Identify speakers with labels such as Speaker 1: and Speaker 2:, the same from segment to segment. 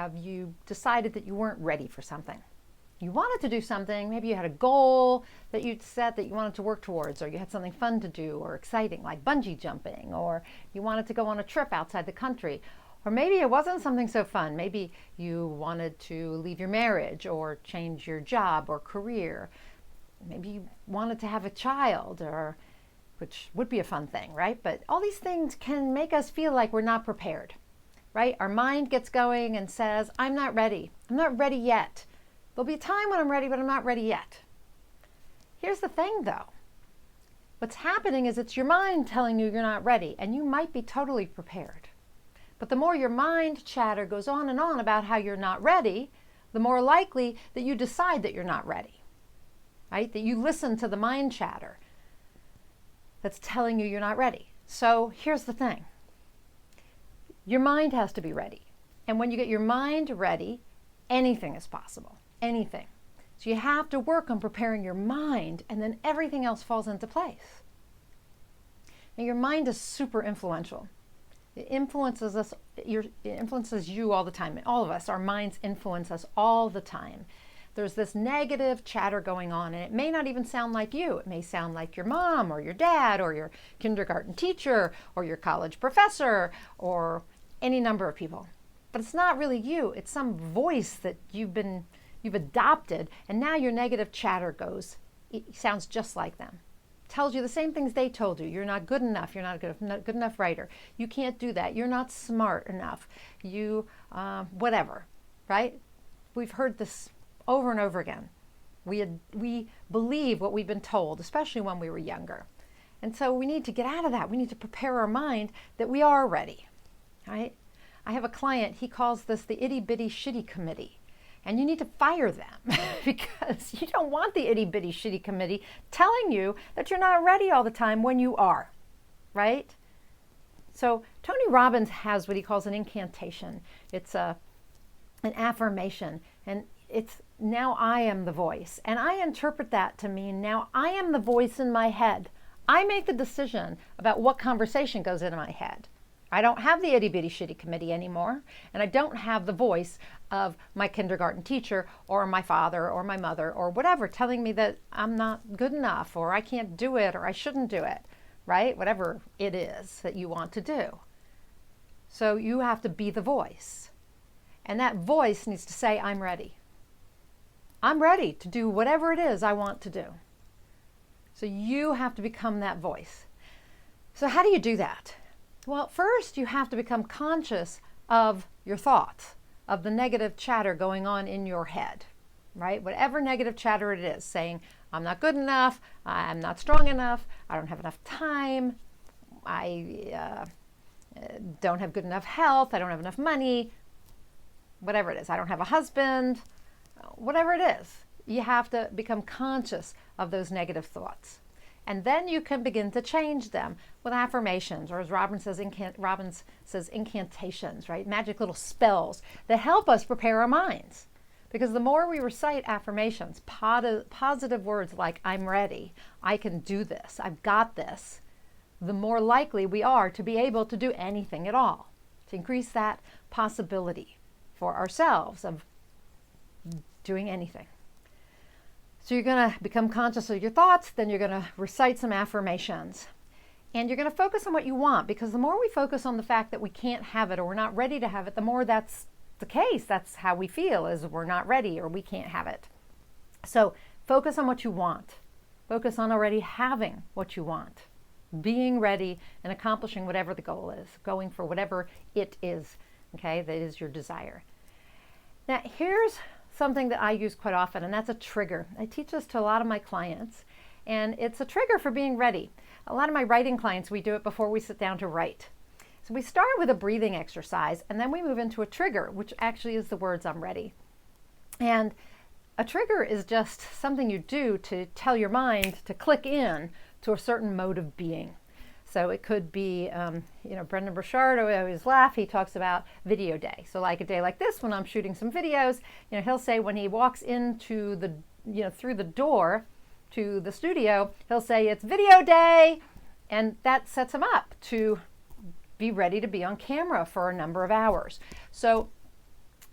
Speaker 1: have you decided that you weren't ready for something? You wanted to do something, maybe you had a goal that you'd set that you wanted to work towards, or you had something fun to do or exciting like bungee jumping, or you wanted to go on a trip outside the country. Or maybe it wasn't something so fun. Maybe you wanted to leave your marriage or change your job or career. Maybe you wanted to have a child, or which would be a fun thing, right? But all these things can make us feel like we're not prepared, right? Our mind gets going and says, I'm not ready. I'm not ready yet. There'll be a time when I'm ready, but I'm not ready yet. Here's the thing though. What's happening is it's your mind telling you you're not ready, and you might be totally prepared. But the more your mind chatter goes on and on about how you're not ready, the more likely that you decide that you're not ready, right? That you listen to the mind chatter that's telling you you're not ready. So here's the thing. Your mind has to be ready. And when you get your mind ready, anything is possible. Anything. So you have to work on preparing your mind, and then everything else falls into place. And your mind is super influential. It influences us, it influences you all the time. All of us, our minds influence us all the time. There's this negative chatter going on, and it may not even sound like you. It may sound like your mom or your dad or your kindergarten teacher or your college professor or any number of people. But it's not really you. It's some voice that you've adopted, and now your negative chatter it sounds just like them. Tells you the same things they told you. You're not good enough. You're not a good enough writer. You can't do that. You're not smart enough. You, whatever, right? We've heard this over and over again. We believe what we've been told, especially when we were younger. And so we need to get out of that. We need to prepare our mind that we are ready, right? I have a client, he calls this the itty bitty shitty committee. And you need to fire them because you don't want the itty bitty shitty committee telling you that you're not ready all the time when you are, right? So Tony Robbins has what he calls an incantation. It's an affirmation, and it's now I am the voice. And I interpret that to mean now I am the voice in my head. I make the decision about what conversation goes into my head. I don't have the itty bitty shitty committee anymore, and I don't have the voice of my kindergarten teacher or my father or my mother or whatever telling me that I'm not good enough or I can't do it or I shouldn't do it, right? Whatever it is that you want to do. So you have to be the voice. And that voice needs to say, I'm ready. I'm ready to do whatever it is I want to do. So you have to become that voice. So how do you do that? Well, first you have to become conscious of your thoughts, of the negative chatter going on in your head, right? Whatever negative chatter it is, saying, I'm not good enough, I'm not strong enough, I don't have enough time, I don't have good enough health, I don't have enough money, whatever it is, I don't have a husband, whatever it is. You have to become conscious of those negative thoughts. And then you can begin to change them with affirmations, or as Robbins says, incantations, right? Magic little spells that help us prepare our minds. Because the more we recite affirmations, positive words like, I'm ready, I can do this, I've got this, the more likely we are to be able to do anything at all, to increase that possibility for ourselves of doing anything. So you're going to become conscious of your thoughts, then you're going to recite some affirmations. And you're going to focus on what you want, because the more we focus on the fact that we can't have it or we're not ready to have it, the more that's the case. That's how we feel, is we're not ready or we can't have it. So focus on what you want. Focus on already having what you want. Being ready and accomplishing whatever the goal is, going for whatever it is, okay, that is your desire. Now, here's something that I use quite often, and that's a trigger. I teach this to a lot of my clients, and it's a trigger for being ready. A lot of my writing clients, we do it before we sit down to write. So we start with a breathing exercise, and then we move into a trigger, which actually is the words, I'm ready. And a trigger is just something you do to tell your mind to click in to a certain mode of being. So it could be, Brendan Burchard, I always laugh, he talks about video day. So like a day like this, when I'm shooting some videos, he'll say when he walks into the, through the door to the studio, he'll say it's video day, and that sets him up to be ready to be on camera for a number of hours. So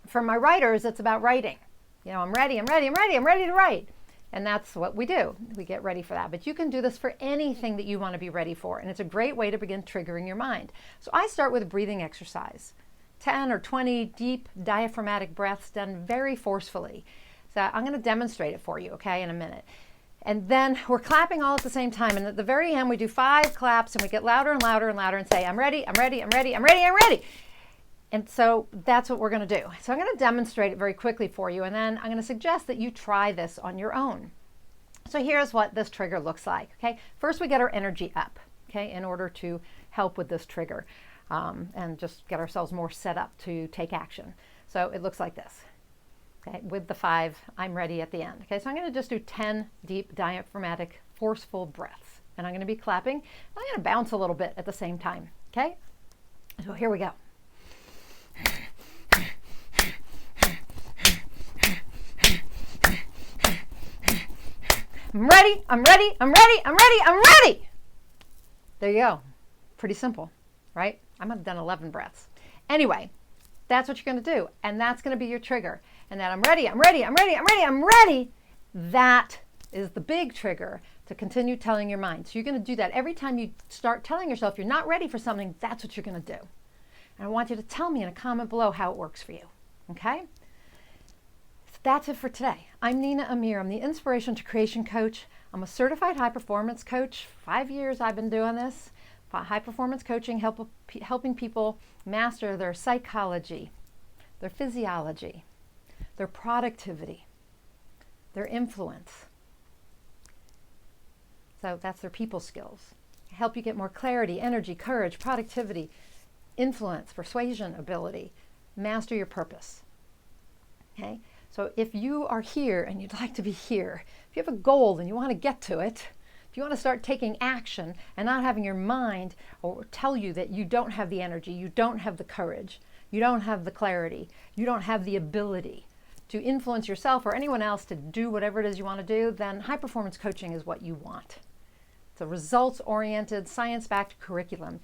Speaker 1: For my writers, it's about writing. I'm ready, I'm ready, I'm ready, I'm ready to write. And that's what we do. We get ready for that. But you can do this for anything that you want to be ready for. And it's a great way to begin triggering your mind. So I start with a breathing exercise. 10 or 20 deep diaphragmatic breaths done very forcefully. So I'm going to demonstrate it for you, okay, in a minute. And then we're clapping all at the same time. And at the very end, we do 5 claps and we get louder and louder and louder and say, I'm ready, I'm ready, I'm ready, I'm ready, I'm ready. And so that's what we're going to do. So I'm going to demonstrate it very quickly for you. And then I'm going to suggest that you try this on your own. So here's what this trigger looks like, okay? First, we get our energy up, okay, in order to help with this trigger and just get ourselves more set up to take action. So it looks like this. Okay, with the 5, I'm ready at the end. Okay, so I'm going to just do 10 deep diaphragmatic, forceful breaths. And I'm going to be clapping. I'm going to bounce a little bit at the same time. Okay, so here we go. I'm ready, I'm ready, I'm ready, I'm ready, I'm ready. There you go. Pretty simple, right? I might have done 11 breaths. Anyway, that's what you're going to do. And that's going to be your trigger. And that I'm ready, I'm ready, I'm ready, I'm ready, I'm ready. That is the big trigger to continue telling your mind. So you're going to do that every time you start telling yourself you're not ready for something. That's what you're going to do. And I want you to tell me in a comment below how it works for you. Okay? So that's it for today. I'm Nina Amir. I'm the Inspiration to Creation Coach. I'm a certified high performance coach. 5 years I've been doing this. High performance coaching, helping people master their psychology, their physiology, their productivity, their influence. So that's their people skills. Help you get more clarity, energy, courage, productivity, influence, persuasion ability, master your purpose. Okay? So if you are here and you'd like to be here, if you have a goal and you want to get to it, if you want to start taking action and not having your mind or tell you that you don't have the energy, you don't have the courage, you don't have the clarity, you don't have the ability to influence yourself or anyone else to do whatever it is you want to do, then high performance coaching is what you want. It's a results-oriented, science-backed curriculum,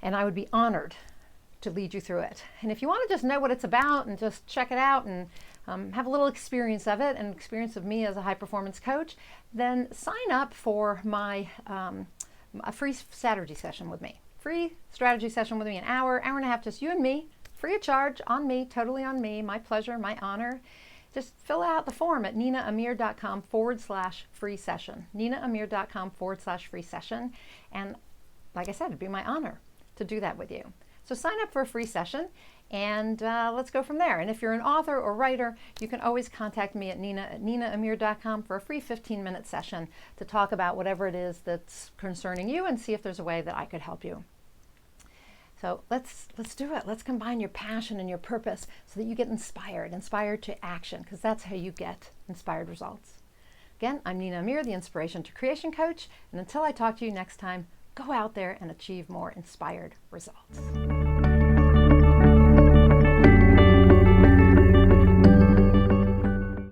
Speaker 1: and I would be honored to lead you through it. And if you want to just know what it's about and just check it out and have a little experience of it and experience of me as a high performance coach, then sign up for my a free strategy session with me. Free strategy session with me, an hour, hour and a half, just you and me, free of charge, on me, totally on me, my pleasure, my honor. Just fill out the form at ninaamir.com/free session. ninaamir.com/free session. And like I said, it'd be my honor to do that with you. So sign up for a free session and let's go from there. And if you're an author or writer, you can always contact me at ninaamir.com for a free 15-minute session to talk about whatever it is that's concerning you and see if there's a way that I could help you. So let's do it. Let's combine your passion and your purpose so that you get inspired to action, because that's how you get inspired results. Again, I'm Nina Amir, the Inspiration to Creation Coach. And until I talk to you next time, go out there and achieve more inspired results.